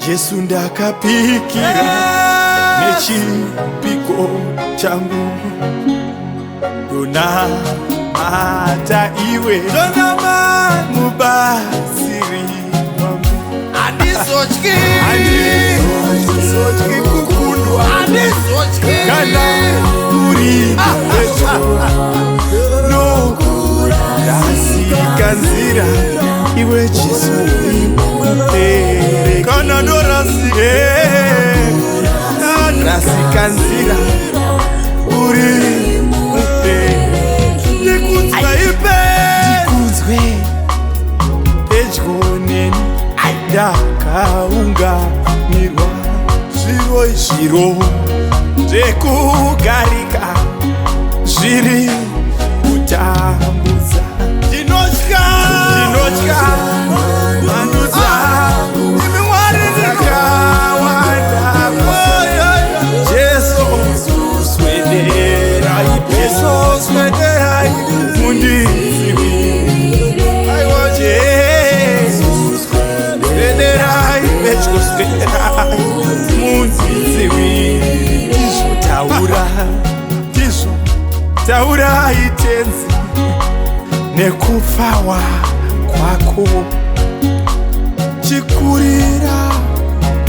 Jesu Ndakapikira nechipiko changu Ndinanamata iwe Mubatsiri wangu Handizotyi kukundwa kana pedyo Nekurasika nzira iwe Jesu Mupereki kana Nekurasika nzira uri Mupereki Ndikunzwei pedyo neni ndakaunganirwa Zviro zvekugarika zviri kutambudza Ndinotya mhandu dzakawanda Jesu swederai undidzivirire Jesu swederai pedyo swederai undidzivirire Taura itenzi nekufawa kwako chikurira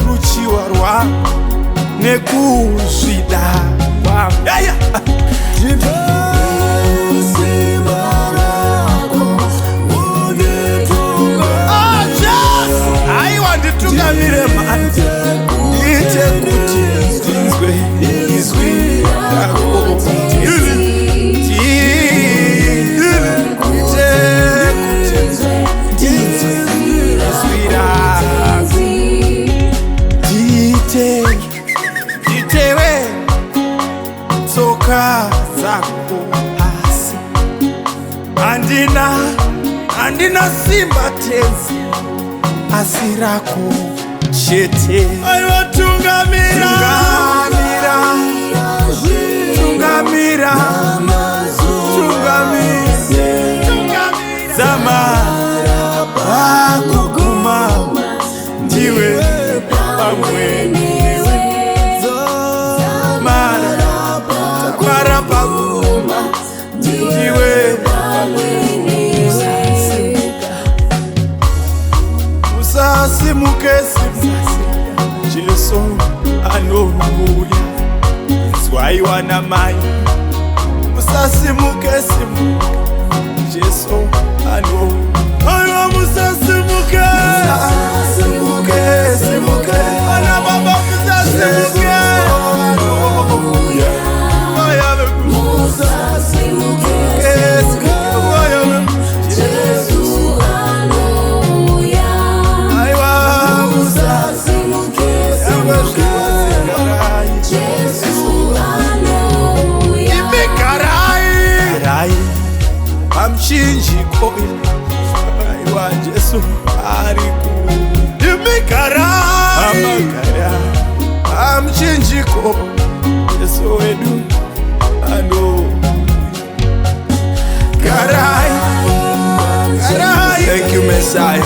ruchiwa rwako nekuzvida kwako aiwa nditungamire mhandu ite kuti ndinzwe izwi rako zako asi handina simba tenzi asi rako chete aiwa tungamira zamara pakuguma ndiwe pamwe Simuke Jesu anouya Nzwai wana mai Musasimuke Jesu anouya Musasimuke Ana baba musasimuke Garai Pamchinjiko Jesu Pamchinjiko Jesu wedu Garai. Thank you, Messiah.